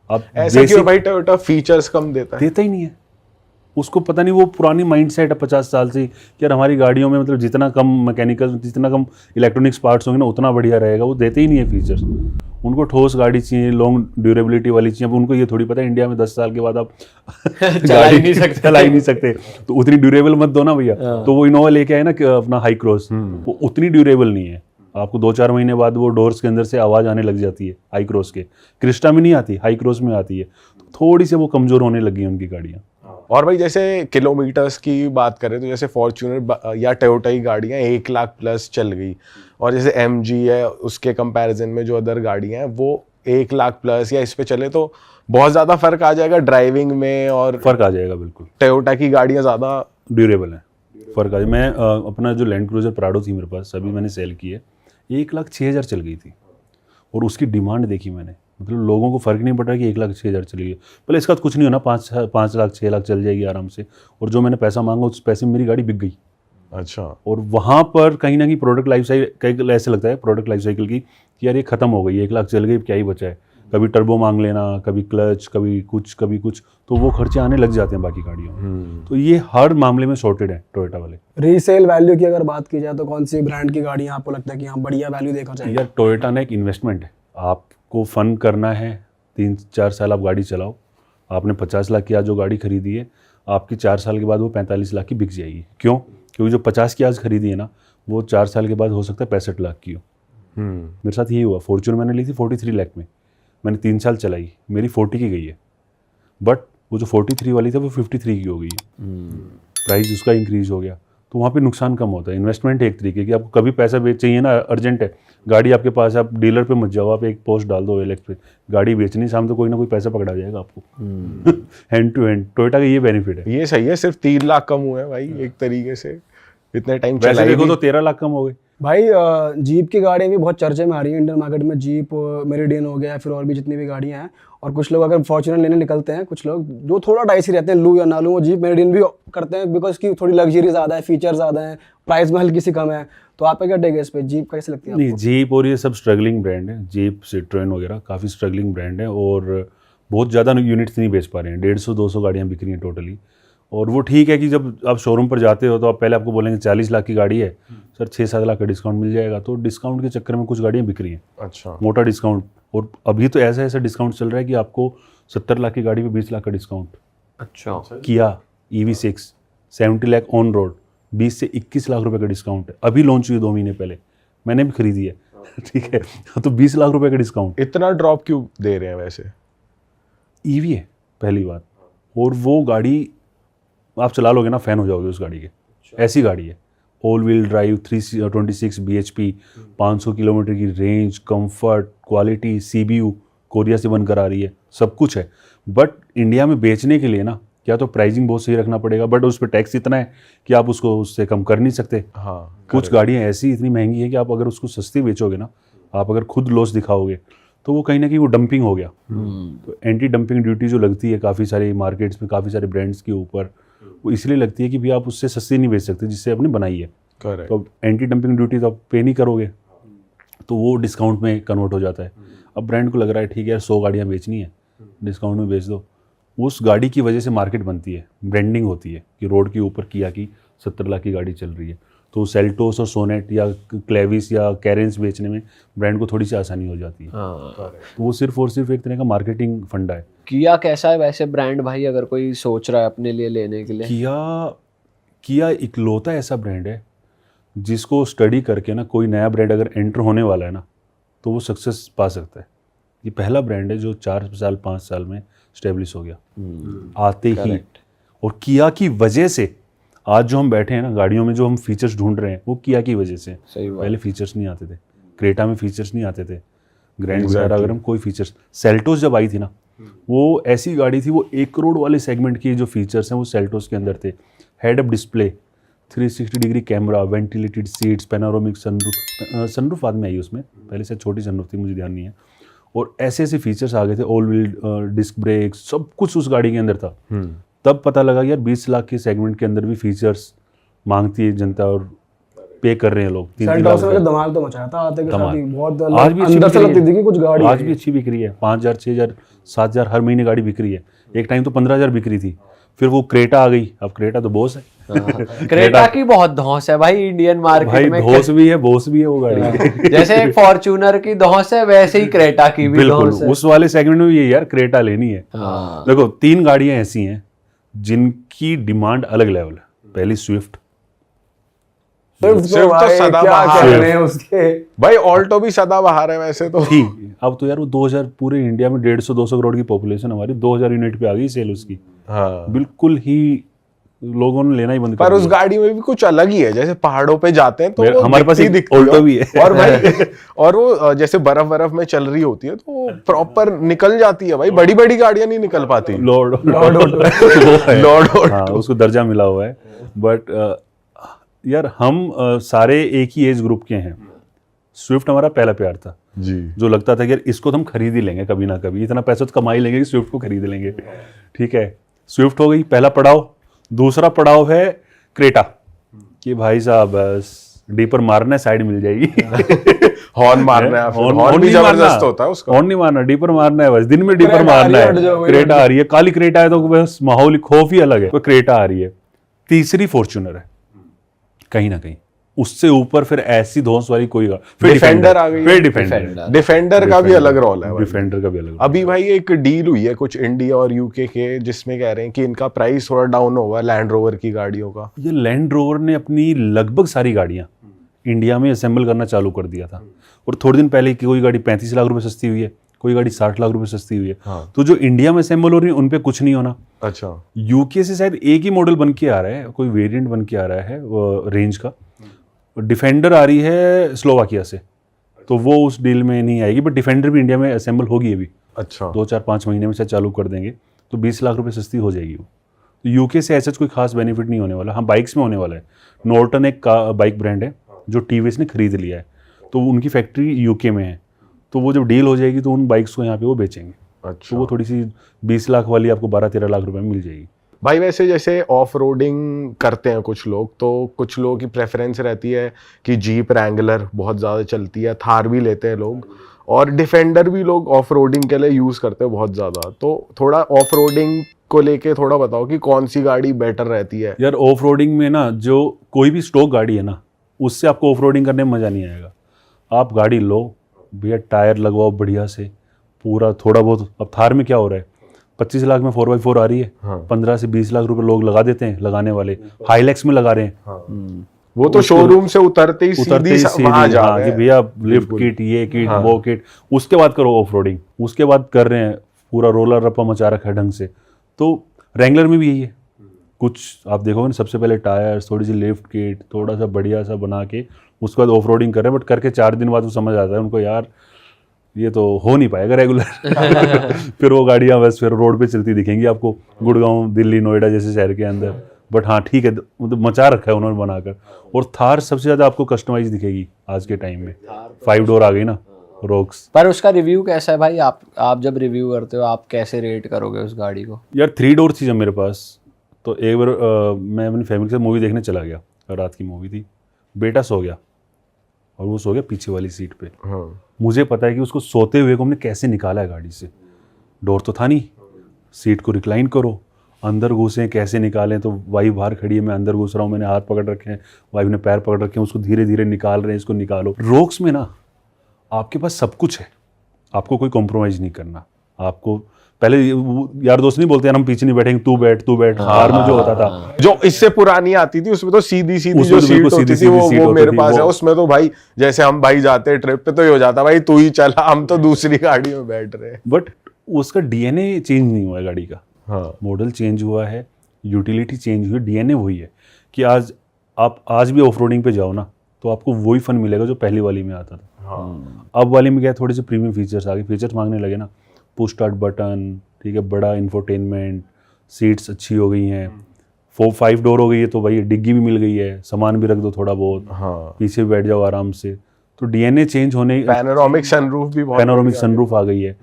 आप ऐसा क्यों भाई टोयोटा फीचर्स कम देता ही नहीं है। उसको पता नहीं, वो पुरानी माइंडसेट है 50 साल से कि यार हमारी गाड़ियों में मतलब जितना कम मैकेनिकल, जितना कम इलेक्ट्रॉनिक्स पार्ट्स होंगे ना उतना बढ़िया रहेगा। वो देते ही नहीं है फीचर्स। उनको ठोस गाड़ी चाहिए, लॉन्ग ड्यूरेबिलिटी वाली चाहिए। अब उनको ये थोड़ी पता है इंडिया में 10 साल के बाद आप चला ही नहीं सकते तो उतनी ड्यूरेबल मत दो ना भैया। तो वो इनोवा लेके आए ना अपना हाई क्रॉस, वो उतनी ड्यूरेबल नहीं है। आपको 2-4 महीने बाद वो डोर्स के अंदर से आवाज़ आने लग जाती है। हाई क्रॉस के, क्रिस्टा में नहीं आती, हाई क्रॉस में आती है। तो थोड़ी सी वो कमज़ोर होने लगी हैं उनकी गाड़ियाँ। और भाई जैसे किलोमीटर्स की बात करें तो जैसे फॉर्च्यूनर या टोयोटा की गाड़ियाँ 1 लाख प्लस चल गई, और जैसे MG है उसके कंपैरिजन में जो अदर गाड़ियाँ हैं वो 1 लाख प्लस या इस पे चले तो बहुत ज़्यादा फर्क आ जाएगा ड्राइविंग में, और फर्क आ जाएगा बिल्कुल। टोयोटा की गाड़ियाँ ज़्यादा ड्यूरेबल है, फर्क आ जाएगा। मैं अपना जो लैंड क्रूजर प्राडो थी मेरे पास, अभी मैंने सेल की है, 1,06,000 चल गई थी। और उसकी डिमांड देखी मैंने, मतलब लोगों को फ़र्क नहीं पड़ रहा कि 1,06,000 चली गई। भले इसका तो कुछ नहीं होना, 5 लाख 6 लाख चल जाएगी आराम से। और जो मैंने पैसा मांगा उस पैसे में मेरी गाड़ी बिक गई। अच्छा। और वहाँ पर कहीं ना कहीं प्रोडक्ट लाइफ साइकिल ऐसे लगता है, प्रोडक्ट लाइफ साइकिल की कि यार ये ख़त्म हो गई, 1 लाख चल गई, क्या ही बचा है। कभी टर्बो मांग लेना, कभी क्लच, कभी कुछ, तो वो खर्चे आने लग जाते हैं बाकी गाड़ियों में। तो ये हर मामले में सॉर्टेड है टोयोटा वाले। रीसेल वैल्यू की अगर बात की जाए तो कौन सी ब्रांड की गाड़ियाँ आपको लगता है कि हाँ बढ़िया वैल्यू देखा जाए? यार टोयोटा ने एक इन्वेस्टमेंट है। आपको फन करना है, 3-4 साल आप गाड़ी चलाओ, आपने 50 लाख की आज जो गाड़ी खरीदी है, आपकी 4 साल के बाद वो 45 लाख की बिक जाएगी। क्यों? क्योंकि जो 50 की आज खरीदी है ना, वो 4 साल के बाद हो सकता है 65 लाख की हो। मेरे साथ यही हुआ। फॉर्च्यूनर मैंने ली थी 43 लाख में, मैंने 3 साल चलाई, मेरी 40 की गई है। बट वो जो 43 वाली थी वो 53 की हो गई है। प्राइस उसका इंक्रीज हो गया, तो वहाँ पे नुकसान कम होता है। इन्वेस्टमेंट एक तरीके की, आपको कभी पैसा चाहिए ना, अर्जेंट है, गाड़ी आपके पास, आप डीलर पे मत जाओ, आप एक पोस्ट डाल दो OLX पे, गाड़ी बेचनी, शाम तो कोई ना कोई पैसा पकड़ा जाएगा आपको। हैंड टू हैंड टोयोटा का ये बेनिफिट है। ये सही है, सिर्फ 3 लाख कम हुए हैं भाई एक तरीके से, इतने टाइम वैसे चलाई देखो भी। तो 13 लाख कम हो गए। भाई जीप की गाड़ियाँ भी बहुत चर्चे में आ रही हैं इंडियन मार्केट में। जीप, मेरिडियन हो गया, फिर और भी जितनी भी गाड़ियाँ हैं। और कुछ लोग अगर फॉर्च्यूनर लेने निकलते हैं, कुछ लोग जो थोड़ा डाइसी रहते हैं, लूँ या ना लूँ, वो जीप मेरिडियन भी करते हैं, बिकॉज की थोड़ी लग्जरी ज़्यादा है, फीचर ज़्यादा है, प्राइस में हल्की सी कम है। तो आपका क्या टेक है इस पर? जीप कैसे लगती है नहीं, आपको? जीप और ये सब स्ट्रगलिंग ब्रांड है। जीप, सिट्रोएन वगैरह काफ़ी स्ट्रगलिंग ब्रांड है और बहुत ज़्यादा यूनिट्स नहीं बेच पा रहे हैं। 150-200 गाड़ियाँ बिक रही हैं टोटली। और वो ठीक है कि जब आप शोरूम पर जाते हो तो आप पहले आपको बोलेंगे 40 लाख की गाड़ी है सर, 6-7 लाख का डिस्काउंट मिल जाएगा। तो डिस्काउंट के चक्कर में कुछ गाड़ियाँ बिक रही हैं। अच्छा। मोटा डिस्काउंट। और अभी तो ऐसा डिस्काउंट चल रहा है कि आपको 70 लाख की गाड़ी पे 20 लाख का डिस्काउंट। अच्छा। किया EV6 70 लाख ऑन रोड, 20 से 21 लाख रुपए का डिस्काउंट है। अभी लॉन्च हुई 2 महीने पहले, मैंने भी खरीदी है। ठीक है, तो 20 लाख रुपए का डिस्काउंट। इतना ड्रॉप क्यों दे रहे हैं वैसे? EV है पहली बात, और वो गाड़ी आप चला लोगे ना, फैन हो जाओगे उस गाड़ी के। ऐसी गाड़ी है, all wheel drive, 326 bhp, 500 kilometre की range, comfort, quality, CBU Korea से बनकर आ रही है, सब कुछ है। बट इंडिया में बेचने के लिए ना, क्या तो प्राइसिंग बहुत सही रखना पड़ेगा, बट उस पर टैक्स इतना है कि आप उसको उससे कम कर नहीं सकते। हाँ, कुछ गाड़ियाँ ऐसी इतनी महंगी है कि आप अगर उसको सस्ती बेचोगे ना, आप अगर खुद लॉस दिखाओगे तो वो कहीं ना कहीं वो डंपिंग हो गया। तो एंटी डंपिंग ड्यूटी जो लगती है काफ़ी सारे मार्केट्स में, काफ़ी सारे ब्रांड्स के ऊपर, वो इसलिए लगती है कि भी आप उससे सस्ती नहीं बेच सकते जिससे आपने बनाई है। करेक्ट। तो एंटी डंपिंग ड्यूटी तो आप पे नहीं करोगे, तो वो डिस्काउंट में कन्वर्ट हो जाता है। अब ब्रांड को लग रहा है ठीक है यार 100 गाड़ियाँ बेचनी है, डिस्काउंट में बेच दो। उस गाड़ी की वजह से मार्केट बनती है, ब्रांडिंग होती है कि रोड के ऊपर किया की 70 लाख की गाड़ी चल रही है, तो सेल्टोस और सोनेट या क्लेविस या कैरेंस बेचने में ब्रांड को थोड़ी सी आसानी हो जाती है। तो वो सिर्फ और सिर्फ एक तरह का मार्केटिंग फंडा है। किया कैसा है वैसे ब्रांड भाई, अगर कोई सोच रहा है अपने लिए लेने के लिए? किया इकलौता ऐसा ब्रांड है जिसको स्टडी करके ना, कोई नया ब्रांड अगर एंटर होने वाला है ना, तो वो सक्सेस पा सकता है। ये पहला ब्रांड है जो 4 साल 5 साल में स्टेब्लिश हो गया आते ही। और किया की वजह से आज जो हम बैठे हैं ना, गाड़ियों में जो हम फीचर्स ढूंढ रहे हैं वो किया की वजह से। पहले फीचर्स नहीं आते थे, क्रेटा में फीचर्स नहीं आते थे, ग्रैंड वगैरह अगर हम कोई फीचर्स, सेल्टोस जब आई थी ना, वो ऐसी गाड़ी थी, वो 1 करोड़ वाले सेगमेंट की जो फीचर्स हैं वो सेल्टोस के अंदर थे। Head up display, 360 degree camera, ventilated seats, panoramic sunroof बाद में आई उसमें, पहले से छोटी सनरूफ थी, मुझे ध्यान नहीं है। और ऐसे ऐसे फीचर्स आ गए थे, ऑल व्हील डिस्क ब्रेक, सब कुछ उस गाड़ी के अंदर था। तब पता लगा यार 20 लाख के सेगमेंट के अंदर भी फीचर्स मांगती है जनता, और पे कर रहे हैं लोग 3-3 लाख सेल्टॉस ने रुपए। धमाल तो मचाया था आते के साथ ही, बहुत आज भी अच्छी अंदर से बिक लगती रही थी कि कुछ गाड़ी आज है। भी अच्छी बिक रही है, 5,000 6,000 7,000 हर महीने गाड़ी बिक रही है। एक टाइम तो 15,000 बिक रही थी, फिर वो क्रेटा आ गई। अब क्रेटा तो बॉस है। क्रेटा की बहुत धौंस है भाई इंडियन भाई मार्केट में। धौस भी है, बॉस भी है वो गाड़ी। जैसे फॉर्च्यूनर की धौंस है वैसे ही क्रेटा की भी बिल्कुल धौंस है। उस वाले सेगमेंट में भी ये यार क्रेटा लेनी है। हाँ। देखो 3 गाड़ियां ऐसी हैं जिनकी डिमांड अलग लेवल है। पहली स्विफ्ट, सिर्फ तो भाई सदाबहार क्या है। कहने हैं उसके। भाई ऑल्टो भी सदाबहार है वैसे तो। थी। अब तो यार वो 2000 पूरे इंडिया में 150-200 करोड़ की पॉपुलेशन, हमारी 2000 यूनिट पे आ गई सेल उसकी। हाँ, बिल्कुल ही लोगों ने लेना ही बंद कर पर उस दिया। गाड़ी में भी कुछ अलग ही है। जैसे पहाड़ों पे जाते हैं तो वो हमारे पास एक दिखती ऑल्टो हो। भी है। और भाई और वो जैसे बर्फ में चल रही होती है तो वो प्रॉपर निकल जाती है भाई। बड़ी बड़ी गाड़ियां नहीं निकल पाती। लॉर्ड लॉर्ड हाँ, उसको दर्जा मिला हुआ है। बट यार हम सारे एक ही एज ग्रुप के हैं। स्विफ्ट हमारा पहला प्यार था, जी। जो लगता था कि यार इसको तो हम खरीद ही लेंगे कभी ना कभी, इतना पैसा तो कमा ही लेंगे कि स्विफ्ट को खरीद लेंगे। ठीक है, स्विफ्ट हो गई पहला पड़ाव। दूसरा पड़ाव है क्रेटा, कि भाई साहब बस डीपर मारना है, साइड मिल जाएगी। हॉर्न मारना है, हॉर्न भी नहीं जबरदस्त मारना, होता है उसका। हॉर्न नहीं मारना, डीपर मारना है बस। दिन में डीपर क्रेटा आ मारना रही है, हट है। जाओ, वही क्रेटा आ रही है, काली क्रेटा है तो बस माहौल खौफ ही अलग है। तो क्रेटा आ रही है। तीसरी फॉर्च्यूनर है, कहीं ना कहीं उससे ऊपर फिर ऐसी धौंस वाली कोई फिर डिफेंडर आ गई है। फिर डिफेंडर डिफेंडर का भी अलग रोल है भाई। डिफेंडर का भी अलग अभी भाई एक डील हुई है कुछ इंडिया और यूके के, जिसमें कह रहे हैं कि इनका प्राइस थोड़ा डाउन होगा लैंड रोवर की गाड़ियों का। ये लैंड रोवर ने अपनी लगभग सारी गाड़ियां इंडिया में असेंबल करना चालू कर दिया था। और थोड़े दिन पहले की कोई गाड़ी 35 लाख रुपए सस्ती हुई है, कोई गाड़ी 60 लाख रुपए सस्ती हुई है। हाँ। तो जो इंडिया में असेंबल हो रही है उन पे कुछ नहीं होना। अच्छा। यूके से शायद एक ही मॉडल बन के आ रहा है, कोई वेरिएंट बन के आ रहा है रेंज का। डिफेंडर आ रही है स्लोवाकिया से, तो वो उस डील में नहीं आएगी। बट डिफेंडर भी इंडिया में असेंबल होगी अभी, अच्छा। 2-4-5 महीने में शायद चालू कर देंगे, तो 20 लाख रुपए सस्ती हो जाएगी वो। तो यूके से ऐसा कोई खास बेनिफिट नहीं होने वाला। हाँ, बाइक्स में होने वाला है। नॉर्टन एक बाइक ब्रांड है जो टीवीएस ने खरीद लिया है, तो उनकी फैक्ट्री यूके में है। तो वो जब डील हो जाएगी तो उन बाइक्स को यहाँ पे वो बेचेंगे। अच्छा। तो वो थोड़ी सी 20 लाख वाली आपको 12-13 लाख रुपए में मिल जाएगी। भाई वैसे जैसे ऑफ रोडिंग करते हैं कुछ लोग, तो कुछ लोगों की प्रेफरेंस रहती है कि जीप रैंगलर बहुत ज़्यादा चलती है, थार भी लेते हैं लोग, और डिफेंडर भी लोग ऑफ रोडिंग के लिए यूज़ करते हैं बहुत ज़्यादा। तो थोड़ा ऑफ रोडिंग को लेके थोड़ा बताओ कि कौन सी गाड़ी बेटर रहती है। यार ऑफ रोडिंग में ना, जो कोई भी स्टॉक गाड़ी है ना, उससे आपको ऑफ रोडिंग करने में मज़ा नहीं आएगा। आप गाड़ी लो भैया, टायर लगवाओ बढ़िया से, पूरा थोड़ा बहुत। अब थार में क्या हो रहा है, 25 लाख में 4x4 आ रही है। हाँ। 15 से 20 लाख रुपए लोग लगा देते हैं, लगाने वाले हाईलैक्स में लगा रहे हैं। हाँ। वो तो शोरूम से उतरते ही सीधी वहां जा हाँ, रहे कि हैं। भैया लिफ्ट किट, ये किट, वो किट, उसके बाद करो ऑफ रोडिंग। उसके बाद कर रहे हैं, पूरा रोलर रप्पा मचा रखा है ढंग से। तो रेंगलर में भी यही है। कुछ आप देखोगे ना, सबसे पहले टायर्स, थोड़ी सी लिफ्ट किट, थोड़ा सा बढ़िया सा बना के उसके बाद ऑफ रोडिंग कर रहे हैं। बट करके 4 दिन बाद वो समझ आता है उनको, यार ये तो हो नहीं पाएगा रेगुलर। फिर वो गाड़ियाँ बस फिर रोड पे चलती दिखेंगी आपको, गुड़गांव, दिल्ली, नोएडा जैसे शहर के अंदर। बट हाँ ठीक है, मतलब मचा रखा है उन्होंने बनाकर। और थार सबसे ज़्यादा आपको कस्टमाइज दिखेगी आज के टाइम में। 5 डोर आ गई ना रोक्स। पर उसका रिव्यू कैसा है भाई? आप जब रिव्यू करते हो आप कैसे रेट करोगे उस गाड़ी को? यार 3 डोर थी जब मेरे पास, तो एक बार मैं अपनी फैमिली के साथ मूवी देखने चला गया। रात की मूवी थी, बेटा सो गया और वो सो गया पीछे वाली सीट पे। हाँ। मुझे पता है कि उसको सोते हुए को हमने कैसे निकाला है गाड़ी से। डोर तो था नहीं, सीट को रिक्लाइन करो, अंदर घुसे, कैसे निकालें। तो वाइफ बाहर खड़ी है, मैं अंदर घुस रहा हूँ, मैंने हाथ पकड़ रखे हैं, वाइफ ने पैर पकड़ रखे हैं, उसको धीरे धीरे निकाल रहे हैं, इसको निकालो। रोक्स में ना आपके पास सब कुछ है, आपको कोई कॉम्प्रोमाइज़ नहीं करना। आपको पहले यार दोस्त नहीं बोलते यार हम पीछे नहीं बैठेंगे, तू बैठ तू बैठ। कार में जो होता था, जो इससे पुरानी आती थी उसमें तो सीधी सीधी उसमें जो तो सीट बिल्कुल होती थी सीधी-सीधी सीट वो होती मेरे थी, पास है। वो- उसमें तो भाई जैसे हम भाई जाते हैं ट्रिप पे तो ये हो जाता भाई तू ही चला, हम तो दूसरी गाड़ी में बैठ रहे हैं। बट उसका डीएनए चेंज नहीं हुआ है गाड़ी का। हाँ। मॉडल चेंज हुआ है, यूटिलिटी चेंज हुई है, डीएनए वही है। कि आज आप आज भी ऑफ रोडिंग पे जाओ ना, तो आपको वही फन मिलेगा जो पहली वाली में आता था। अब वाली में क्या है, थोड़े से प्रीमियम फीचर्स आ गए, फीचर्स मांगने लगे ना। पुश स्टार्ट बटन, ठीक है, बड़ा इंफोटेनमेंट, सीट्स अच्छी हो गई हैं, 4-5 डोर हो गई है, तो भाई डिग्गी भी मिल गई है, सामान भी रख दो थोड़ा बहुत, हाँ। पीछे भी बैठ जाओ आराम से। तो डीएनए चेंज होने, पैनोरामिक सनरूफ भी बहुत पैनोरामिक सनरूफ आ गई है।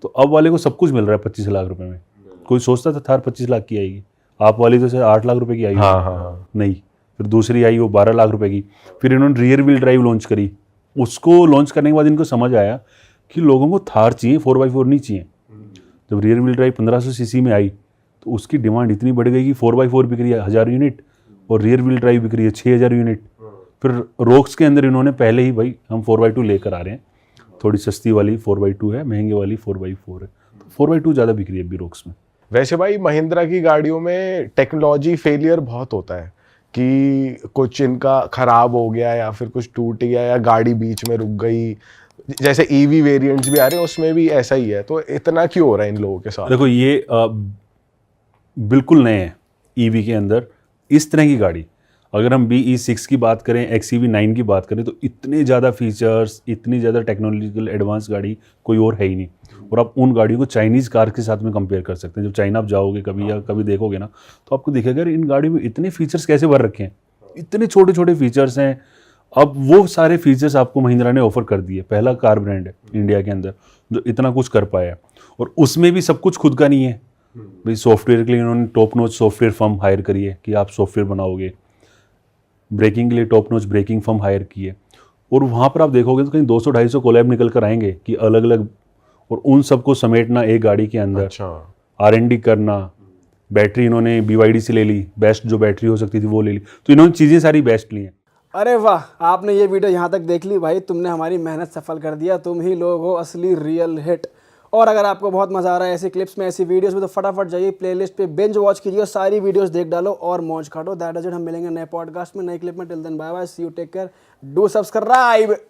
तो अब वाले को सब कुछ मिल रहा है 25 लाख रुपए में। कोई सोचता था थार 25 लाख की आएगी, आप वाली तो शायद 8 लाख रुपए की आएगी। हाँ हाँ हाँ। नहीं, फिर दूसरी आई वो 12 लाख रुपए की। फिर इन्होंने रियर व्हील ड्राइव लॉन्च करी। उसको लॉन्च करने के बाद इनको समझ आया कि लोगों को थार चाहिए, 4x4 नहीं चाहिए। जब रियर व्हील ड्राइव 1500 सीसी में आई तो उसकी डिमांड इतनी बढ़ गई कि 4x4 बिक रही है 1000 यूनिट और रियर व्हील ड्राइव बिक रही है 6000 यूनिट। फिर रोक्स के अंदर इन्होंने पहले ही भाई हम 4x2 लेकर आ रहे हैं, थोड़ी सस्ती वाली 4x2 है, महंगे वाली 4x4 है। तो 4x2 ज़्यादा बिक रही है अभी रोक्स में। वैसे भाई महिंद्रा की गाड़ियों में टेक्नोलॉजी फेलियर बहुत होता है कि कुछ इनका खराब हो गया या फिर कुछ टूट गया या गाड़ी बीच में रुक गई। जैसे ईवी वेरिएंट्स भी आ रहे हैं उसमें भी ऐसा ही है, तो इतना क्यों हो रहा है इन लोगों के साथ? देखो ये बिल्कुल नए हैं ईवी के अंदर इस तरह की गाड़ी। अगर हम BE6 की बात करें, XEV9 की बात करें, तो इतने ज़्यादा फीचर्स, इतनी ज़्यादा टेक्नोलॉजिकल एडवांस गाड़ी कोई और है ही नहीं। और आप उन गाड़ियों को चाइनीज़ कार के साथ में कंपेयर कर सकते हैं। जब चाइना आप जाओगे कभी या कभी देखोगे ना, तो आपको दिखेगा यार इन गाड़ियों में इतने फीचर्स कैसे भर रखे हैं, इतने छोटे छोटे फीचर्स हैं। अब वो सारे फीचर्स आपको महिंद्रा ने ऑफर कर दिए। पहला कार ब्रांड है इंडिया के अंदर जो इतना कुछ कर पाया है, और उसमें भी सब कुछ खुद का नहीं है भाई। सॉफ्टवेयर के लिए इन्होंने top notch software firm hire करी है कि आप सॉफ्टवेयर बनाओगे। ब्रेकिंग के लिए top notch breaking firm hire की है, और वहाँ पर आप देखोगे तो कहीं 200-250 कोलैब निकल कर आएंगे कि अलग अलग, और उन सबको समेटना एक गाड़ी के अंदर। अच्छा। R&D करना। बैटरी इन्होंने BYD से ले ली, बेस्ट जो बैटरी हो सकती थी वो ले ली। तो इन्होंने चीज़ें सारी बेस्ट ली हैं। अरे वाह, आपने ये वीडियो यहाँ तक देख ली भाई, तुमने हमारी मेहनत सफल कर दिया। तुम ही लोग हो असली रियल हिट। और अगर आपको बहुत मज़ा आ रहा है ऐसी क्लिप्स में, ऐसी वीडियोस में, तो फटाफट जाइए प्लेलिस्ट पे बिंज वॉच कीजिए, सारी वीडियोस देख डालो और मौज काटो। That is it. हम मिलेंगे नए पॉडकास्ट में, नए क्लिप में। Till then bye bye, see you, take care, do subscribe.